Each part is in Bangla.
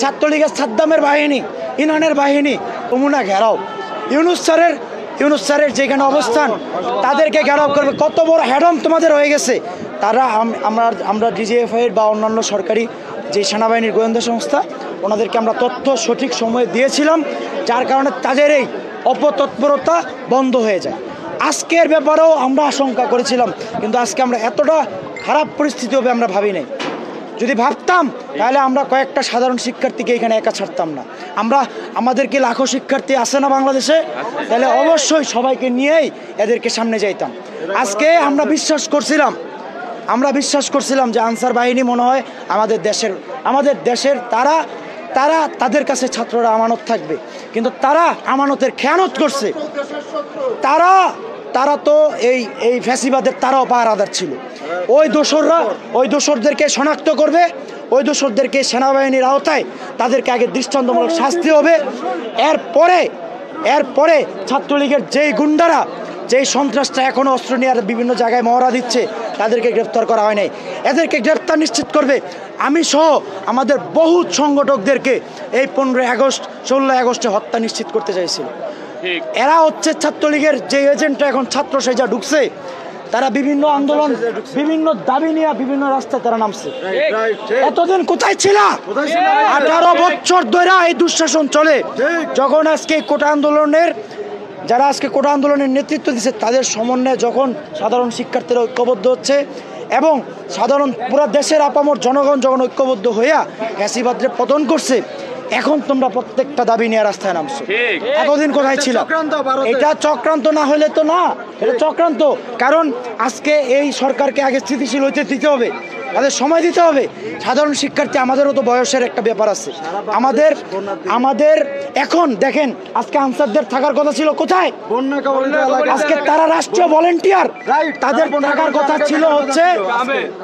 ছাত্রলীগের সাদ্দামের বাহিনী, ইরানের বাহিনী যমুনা ঘেরাও, ইউনূস স্যারের যেখানে অবস্থান তাদেরকে ঘেরাও করবে। কত বড় হ্যাডম তোমাদের হয়ে গেছে। তারা আমরা ডিজিএফআই বা অন্যান্য সরকারি যে সেনাবাহিনীর গোয়েন্দা সংস্থা ওনাদেরকে আমরা তথ্য সঠিক সময়ে দিয়েছিলাম, যার কারণে তাদের এই অপতৎপরতা বন্ধ হয়ে যায়। আজকের ব্যাপারেও আমরা আশঙ্কা করেছিলাম, কিন্তু আজকে আমরা এতটা খারাপ পরিস্থিতি হবে আমরা ভাবি নাই। যদি ভাবতাম তাহলে আমরা কয়েকটা সাধারণ শিক্ষার্থীকে এখানে একা ছাড়তাম না। আমাদের কি লাখো শিক্ষার্থী আছে না বাংলাদেশে? তাহলে অবশ্যই সবাইকে নিয়েই এদেরকে সামনে যাইতাম। আজকে আমরা বিশ্বাস করছিলাম যে আনসার বাহিনী মনে হয় আমাদের দেশের তাদের কাছে ছাত্ররা আমানত থাকবে, কিন্তু তারা আমানতের খেয়ানত করছে। তারা তো এই ফ্যাসিবাদের তারাও পাহারাদার ছিল। ওই দোসরদেরকে শনাক্ত করবে, ওই দোসরদেরকে সেনাবাহিনীর আওতায় তাদেরকে আগে দৃষ্টান্তমূলক শাস্তি হবে। এরপরে ছাত্রলীগের যেই গুন্ডারা, যেই সন্ত্রাসটা এখনো অস্ত্র নিয়ে বিভিন্ন জায়গায় মহড়া দিচ্ছে, তাদেরকে গ্রেফতার করা হয় নাই। এদেরকে গ্রেফতার নিশ্চিত করবে। আমি সহ আমাদের বহু সংগঠকদেরকে এই 15 আগস্ট 16 আগস্টে হত্যা নিশ্চিত করতে চাইছিল। এরা হচ্ছে ছাত্রলীগের যে এজেন্টরা এখন ছাত্র সেজা ঢুকছে। তারা বিভিন্ন আন্দোলন, বিভিন্ন দাবি নিয়ে বিভিন্ন রাস্তায় তারা নামছে। এতদিন কোথায় ছিল? 18 বছর ধরে এই দুঃশাসন চলে। যখন আজকে যারা আজকে কোটা আন্দোলনের নেতৃত্ব দিচ্ছে তাদের সমন্বয়ে যখন সাধারণ শিক্ষার্থীরা ঐক্যবদ্ধ হচ্ছে এবং সাধারণ পুরো দেশের আপামর জনগণ যখন ঐক্যবদ্ধ হইয়া ফ্যাসিবাদকে পতন করছে, এখন তোমরা প্রত্যেকটা দাবি নিয়ে রাস্তায় নামছো। এতদিন কোথায় ছিল? এটা চক্রান্ত না হলে তো না, এটা চক্রান্ত। কারণ আজকে এই সরকারকে আগে স্থিতিশীল হইতে দিতে হবে, তাদের সময় দিতে হবে। সাধারণ শিক্ষার্থী আমাদেরও তো বয়সের একটা ব্যাপার আছে। আমাদের এখন দেখেন, আজকে আনসারদের থাকার কথা ছিল কোথায়? আজকে তারা রাষ্ট্রীয় ভলেন্টিয়ার।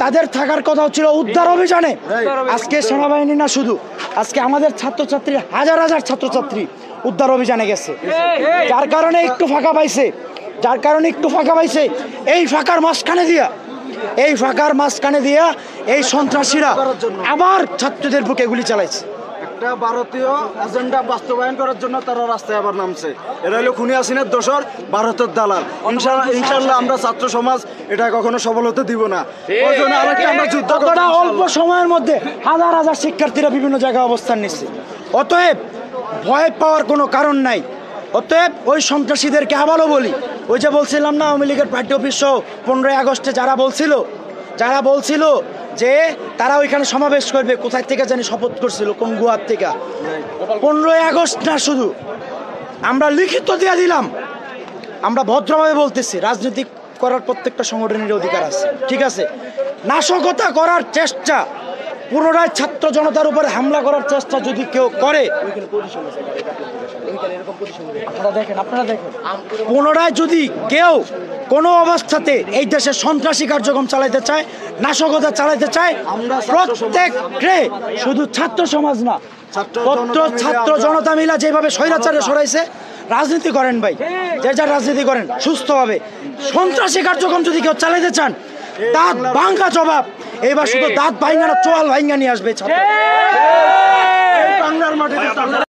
তাদের থাকার কথা হচ্ছিল উদ্ধার অভিযানে। আজকে সেনাবাহিনী না, শুধু আজকে আমাদের ছাত্রছাত্রী হাজার ছাত্রছাত্রী উদ্ধার অভিযানে গেছে, যার কারণে একটু ফাঁকা পাইছে। এই ফাঁকার মাঝখানে দিয়া এই সন্ত্রাসীরা আবার ছাত্রদের বুকে গুলি চালাইছে। একটা ভারতীয় এজেন্ডা বাস্তবায়ন করার জন্য তারা রাস্তায় আবার নামছে। এরা হলো খুনি হাসিনার দোসর, ভারতের দালাল। ইনশাআল্লাহ আমরা ছাত্র সমাজ এটা কখনো সফল হতে দিব না। ওই জন্য আমরা যুদ্ধ করা অল্প সময়ের মধ্যে হাজার শিক্ষার্থীরা বিভিন্ন জায়গায় অবস্থান নিচ্ছে। অতএব ভয় পাওয়ার কোনো কারণ নাই। অতএব ওই সন্ত্রাসীদেরকে আবারও বলি, ওই যে বলছিলাম না আওয়ামী লীগের পার্টি অফিস সহ 15 আগস্টে যারা বলছিল যে তারা ওইখানে সমাবেশ করবে, কোথায় থেকে জানি শপথ করছিল, কোন গুহার থেকে। 15 আগস্ট না, শুধু আমরা লিখিত দিয়ে দিলাম। আমরা ভদ্রভাবে বলতেছি, রাজনীতি করার প্রত্যেকটা সংগঠনের অধিকার আছে, ঠিক আছে। নাশকতা করার চেষ্টা, পুনরায় ছাত্র জনতার উপরে হামলা করার চেষ্টা যদি কেউ করে, আপনারা দেখেন পুনরায় যদি কেউ কোনো অবস্থাতে এই দেশে সন্ত্রাসী কার্যক্রম চালাইতে চায়, নাশকতা চালাইতে চায়, প্রত্যেককে, শুধু ছাত্র সমাজ না, ছাত্র জনতা মিলা যেভাবে স্বৈরাচারে সরাইছে, রাজনীতি করেন ভাই, যে যার রাজনীতি করেন সুস্থভাবে। সন্ত্রাসী কার্যক্রম যদি কেউ চালাইতে চান, দাঁত ভাঙ্গা জবাব। এবার শুধু দাঁত ভাঙ্গা না, চোয়াল ভাঙ্গা নিয়ে আসবে ছাত্র বাংলার মাটিতে।